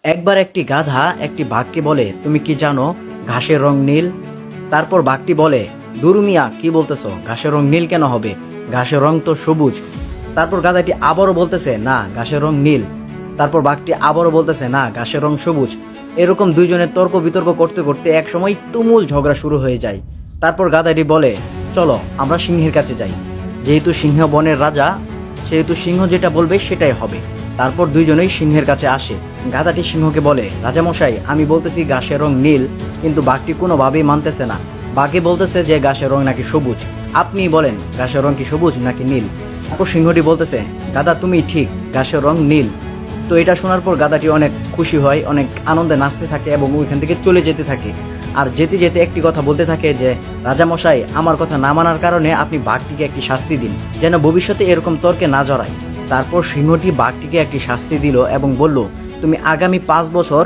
একবার একটি গাধা একটি বাঘকে বলে, তুমি কি জানো ঘাসের রং নীল? তারপর বাঘটি বলে, দুরু মিয়া, কি বলতেছো? ঘাসের রং নীল কেন হবে? ঘাসের রং তো সবুজ। তারপর গাধাটি আবারও বলতেছে, না ঘাসের রং নীল। তারপর বাঘটি আবারও বলতেছে, না ঘাসের রং সবুজ। এরকম দুইজনের তর্ক বিতর্ক করতে করতে একসময় তুমুল ঝগড়া শুরু হয়ে যায়। তারপর গাধাটি বলে, চলো আমরা সিংহের কাছে যাই। যেহেতু সিংহ বনের রাজা, সেহেতু সিংহ যেটা বলবে সেটাই হবে। তারপর দুইজনেই সিংহের কাছে আসে। গাধাটি সিংহকে বলে, রাজামশাই, আমি বলতেছি ঘাসের রং নীল, কিন্তু বাঘটি কোনোভাবেই মানতেছে না। বাঘে বলতেছে যে ঘাসের রং নাকি সবুজ। আপনি বলেন ঘাসের রং কি সবুজ নাকি নীল? তারপর সিংহটি বলতেছে, গাধা তুমি ঠিক, ঘাসের রং নীল। তো এটা শোনার পর গাধাটি অনেক খুশি হয়, অনেক আনন্দে নাচতে থাকে এবং ওইখান থেকে চলে যেতে থাকে। আর যেতে যেতে একটি কথা বলতে থাকে যে, রাজামশাই, আমার কথা না মানার কারণে আপনি বাঘটিকে একটি শাস্তি দিন, যেন ভবিষ্যতে এরকম তর্কে না জড়ায়। তারপর সিংহটি বাঘটিকে একটি শাস্তি দিল এবং বলল, তুমি আগামী 5 বছর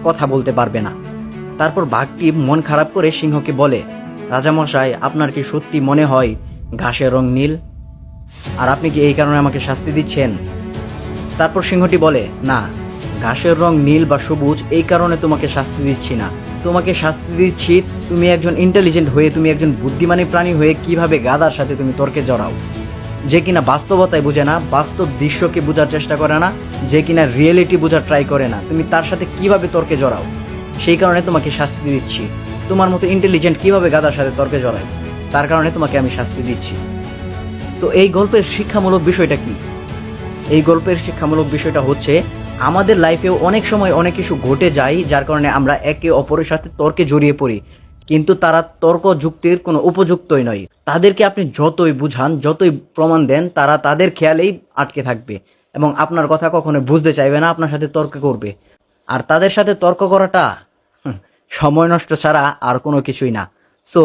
কথা বলতে পারবে না। তারপর বাঘটি মন খারাপ করে সিংহকে বলে, রাজামশাই, আপনার কি সত্যি মনে হয় ঘাসের রং নীল? আর আপনি কি এই কারণে আমাকে শাস্তি দিচ্ছেন? তারপর সিংহটি বলে, না, ঘাসের রং নীল বা সবুজ এই কারণে তোমাকে শাস্তি দিচ্ছি না। তোমাকে শাস্তি দিচ্ছি তুমি একজন ইন্টেলিজেন্ট হয়ে, তুমি একজন বুদ্ধিমানী প্রাণী হয়ে কিভাবে গাধার সাথে তুমি তর্কে জড়াও। যে কিনা বাস্তবতায় বুঝে না, বাস্তব দৃশ্যকে বোঝার চেষ্টা করে না, যে কিনা রিয়েলিটি বোঝার ট্রাই করে না, তুমি তার সাথে কিভাবে তর্কে জড়াও। সেই কারণে তোমাকে শাস্তি দিচ্ছি। তোমার মতো ইন্টেলিজেন্ট কিভাবে গাধার সাথে তর্কে জড়ায়, তার কারণে তোমাকে আমি শাস্তি দিচ্ছি। তো এই গল্পের শিক্ষামূলক বিষয়টা কি? এই গল্পের শিক্ষামূলক বিষয়টা হচ্ছে, আমাদের লাইফেও অনেক সময় অনেক কিছু ঘটে যায় যার কারণে আমরা একে অপরের সাথে তর্কে জড়িয়ে পড়ি, কিন্তু তারা তর্ক যুক্তির কোনো উপযুক্তই নয়। তাদেরকে আপনি যতই বুঝান, যতই প্রমাণ দেন, তারা তাদের খেয়ালেই আটকে থাকবে এবং আপনার কথা কখনো বুঝতে চাইবে না, আপনার সাথে তর্ক করবে। আর তাদের সাথে তর্ক করাটা সময় নষ্ট ছাড়া আর কোনো কিছুই না। সো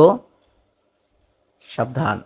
সাবধান।